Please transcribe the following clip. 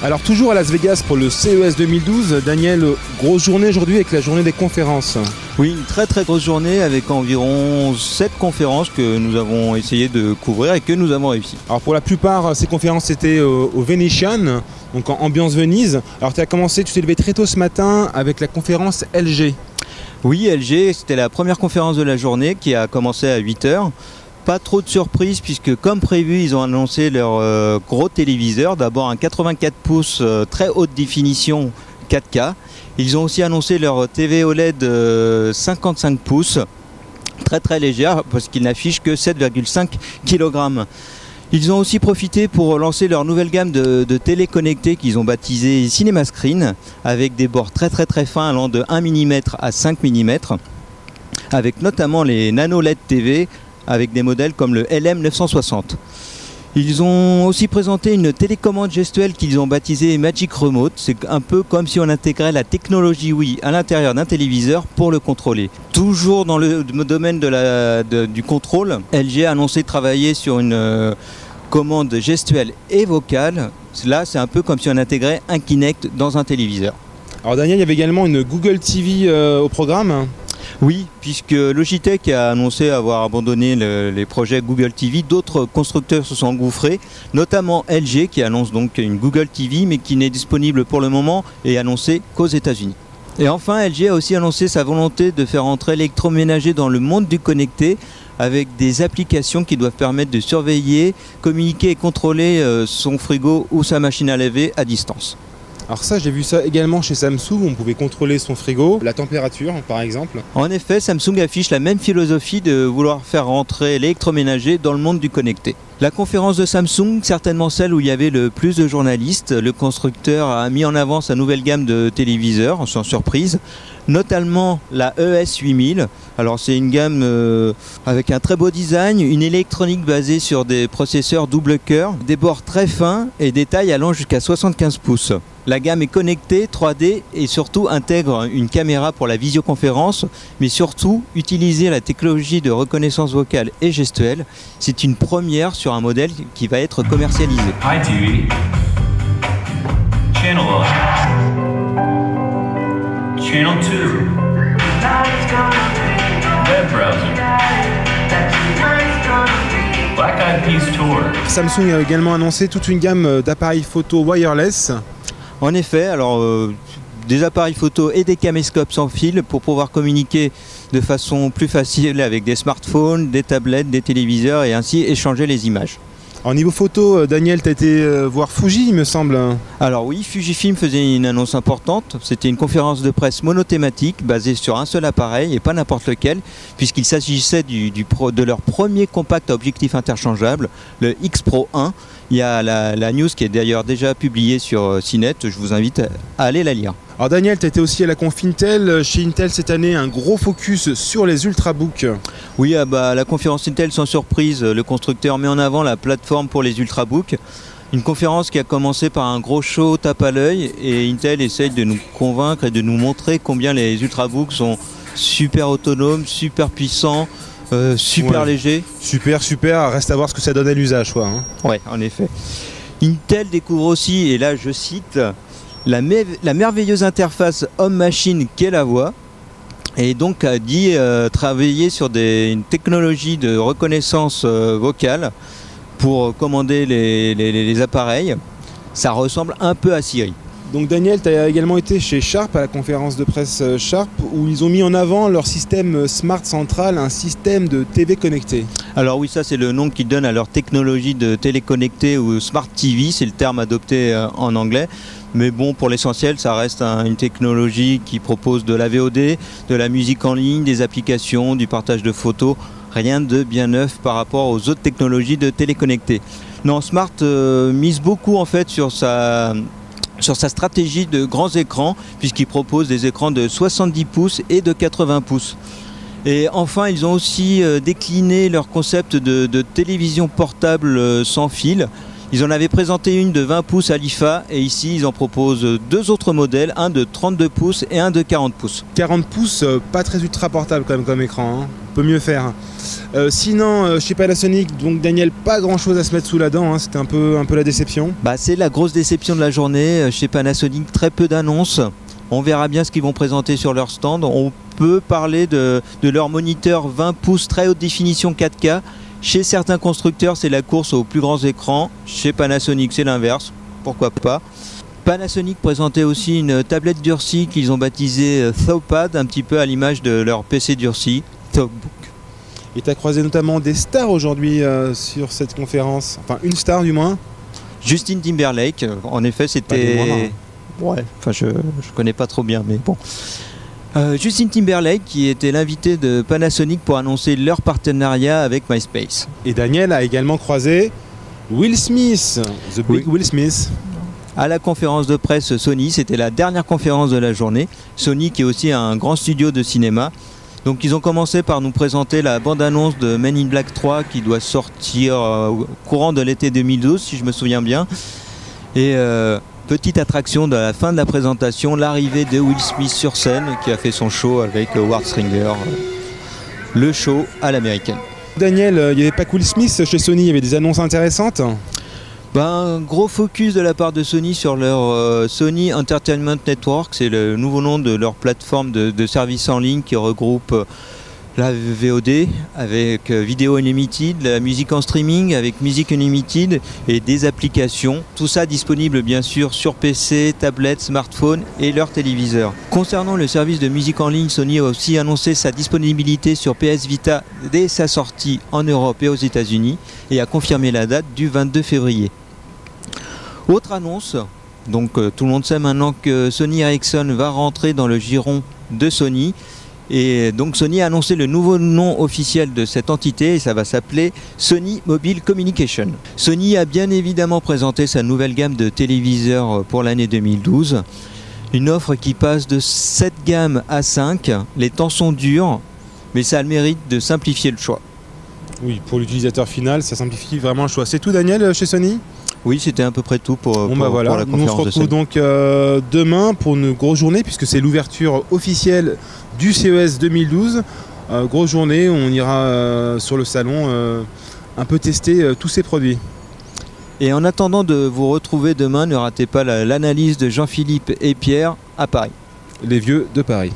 Alors toujours à Las Vegas pour le CES 2012, Daniel, grosse journée aujourd'hui avec la journée des conférences. Oui, une très très grosse journée avec environ 7 conférences que nous avons essayé de couvrir et que nous avons réussi. Alors pour la plupart, ces conférences étaient au Venetian, donc en ambiance Venise. Alors tu as commencé, tu t'es levé très tôt ce matin avec la conférence LG. Oui, LG, c'était la première conférence de la journée qui a commencé à 8 h. Pas trop de surprises puisque comme prévu ils ont annoncé leur gros téléviseur, d'abord un 84 pouces très haute définition 4K. Ils ont aussi annoncé leur TV OLED 55 pouces, très très légère parce qu'ils n'affichent que 7,5 kg. Ils ont aussi profité pour lancer leur nouvelle gamme de télé connectées qu'ils ont baptisée Cinema Screen avec des bords très très très fins allant de 1 mm à 5 mm avec notamment les Nano LED TV avec des modèles comme le LM960. Ils ont aussi présenté une télécommande gestuelle qu'ils ont baptisée Magic Remote. C'est un peu comme si on intégrait la technologie Wii à l'intérieur d'un téléviseur pour le contrôler. Toujours dans le domaine du contrôle, LG a annoncé travailler sur une commande gestuelle et vocale. Là, c'est un peu comme si on intégrait un Kinect dans un téléviseur. Alors Daniel, il y avait également une Google TV au programme. Oui, puisque Logitech a annoncé avoir abandonné les projets Google TV, d'autres constructeurs se sont engouffrés, notamment LG qui annonce donc une Google TV mais qui n'est disponible pour le moment et annoncée qu'aux États-Unis. Et enfin, LG a aussi annoncé sa volonté de faire entrer l'électroménager dans le monde du connecté avec des applications qui doivent permettre de surveiller, communiquer et contrôler son frigo ou sa machine à laver à distance. Alors ça, j'ai vu ça également chez Samsung, on pouvait contrôler son frigo, la température par exemple. En effet, Samsung affiche la même philosophie de vouloir faire rentrer l'électroménager dans le monde du connecté. La conférence de Samsung, certainement celle où il y avait le plus de journalistes, le constructeur a mis en avant sa nouvelle gamme de téléviseurs, sans surprise, notamment la ES8000. Alors c'est une gamme avec un très beau design, une électronique basée sur des processeurs double cœur, des bords très fins et des tailles allant jusqu'à 75 pouces. La gamme est connectée, 3D et surtout intègre une caméra pour la visioconférence, mais surtout utiliser la technologie de reconnaissance vocale et gestuelle. C'est une première sur un modèle qui va être commercialisé. Hi TV. Channel 1. Channel 2. Web browser. Black Eyed Peas Tour. Samsung a également annoncé toute une gamme d'appareils photo wireless. En effet, alors des appareils photo et des caméscopes sans fil pour pouvoir communiquer de façon plus facile avec des smartphones, des tablettes, des téléviseurs et ainsi échanger les images. Alors niveau photo, Daniel, tu as été voir Fuji, il me semble. Alors oui, Fujifilm faisait une annonce importante. C'était une conférence de presse monothématique basée sur un seul appareil et pas n'importe lequel, puisqu'il s'agissait de leur premier compact à objectif interchangeable, le X Pro 1. Il y a la news qui est d'ailleurs déjà publiée sur CNET, je vous invite à aller la lire. Alors Daniel, tu étais aussi à la conf Intel. Chez Intel cette année, un gros focus sur les ultrabooks. Oui, à la conférence Intel, sans surprise, le constructeur met en avant la plateforme pour les ultrabooks. Une conférence qui a commencé par un gros show tape à l'œil et Intel essaye de nous convaincre et de nous montrer combien les ultrabooks sont super autonomes, super puissants, super léger. Super, reste à voir ce que ça donne à l'usage, quoi. Ouais, en effet. Intel découvre aussi, et là je cite, la merveilleuse interface homme-machine qu'est la voix, et donc a dit travailler sur une technologie de reconnaissance vocale pour commander les appareils. Ça ressemble un peu à Siri. Donc Daniel, tu as également été chez Sharp à la conférence de presse Sharp où ils ont mis en avant leur système Smart Central, un système de TV connecté. Alors oui, ça c'est le nom qu'ils donnent à leur technologie de télé connectée ou Smart TV, c'est le terme adopté en anglais. Mais bon, pour l'essentiel, ça reste une technologie qui propose de la VOD, de la musique en ligne, des applications, du partage de photos. Rien de bien neuf par rapport aux autres technologies de téléconnecté. Non, Smart mise beaucoup en fait sur sa stratégie de grands écrans, puisqu'ils proposent des écrans de 70 pouces et de 80 pouces. Et enfin, ils ont aussi décliné leur concept de télévision portable sans fil. Ils en avaient présenté une de 20 pouces à l'IFA et ici ils en proposent deux autres modèles, un de 32 pouces et un de 40 pouces. 40 pouces, pas très ultra portable quand même comme écran, hein. On peut mieux faire. Sinon, chez Panasonic, donc Daniel, pas grand chose à se mettre sous la dent, hein. C'était un peu la déception. Bah, c'est la grosse déception de la journée. Chez Panasonic, très peu d'annonces. On verra bien ce qu'ils vont présenter sur leur stand. On peut parler de leur moniteur 20 pouces très haute définition 4K. Chez certains constructeurs, c'est la course aux plus grands écrans. Chez Panasonic, c'est l'inverse. Pourquoi pas. Panasonic présentait aussi une tablette durcie qu'ils ont baptisée ThawPad, un petit peu à l'image de leur PC durci, ThawBook. Et tu as croisé notamment des stars aujourd'hui sur cette conférence. Enfin, une star du moins. Justin Timberlake, en effet, c'était... Ouais, enfin je connais pas trop bien, mais bon. Justin Timberlake qui était l'invité de Panasonic pour annoncer leur partenariat avec MySpace. Et Daniel a également croisé Will Smith, The Big Will Smith. À la conférence de presse Sony, c'était la dernière conférence de la journée. Sony qui est aussi un grand studio de cinéma. Donc ils ont commencé par nous présenter la bande-annonce de Men in Black 3 qui doit sortir au courant de l'été 2012 si je me souviens bien. Et petite attraction de la fin de la présentation, l'arrivée de Will Smith sur scène qui a fait son show avec Ward Stringer, le show à l'américaine. Daniel, il n'y avait pas que Will Smith chez Sony, il y avait des annonces intéressantes. Un gros focus de la part de Sony sur leur Sony Entertainment Network, c'est le nouveau nom de leur plateforme de services en ligne qui regroupe la VOD avec Video Unlimited, la musique en streaming avec Music Unlimited et des applications. Tout ça disponible bien sûr sur PC, tablette, smartphone et leur téléviseur. Concernant le service de musique en ligne, Sony a aussi annoncé sa disponibilité sur PS Vita dès sa sortie en Europe et aux États-Unis et a confirmé la date du 22 février. Autre annonce, donc tout le monde sait maintenant que Sony Ericsson va rentrer dans le giron de Sony. Et donc Sony a annoncé le nouveau nom officiel de cette entité et ça va s'appeler Sony Mobile Communication. Sony a bien évidemment présenté sa nouvelle gamme de téléviseurs pour l'année 2012. Une offre qui passe de 7 gammes à 5. Les temps sont durs, mais ça a le mérite de simplifier le choix. Oui, pour l'utilisateur final, ça simplifie vraiment le choix. C'est tout Daniel chez Sony ? Oui, c'était à peu près tout pour voilà. pour la conférence. Nous, on se retrouve donc demain pour une grosse journée puisque c'est l'ouverture officielle du CES 2012. Grosse journée, on ira sur le salon un peu tester tous ces produits. Et en attendant de vous retrouver demain, ne ratez pas l'analyse de Jean-Philippe et Pierre à Paris. Les vieux de Paris.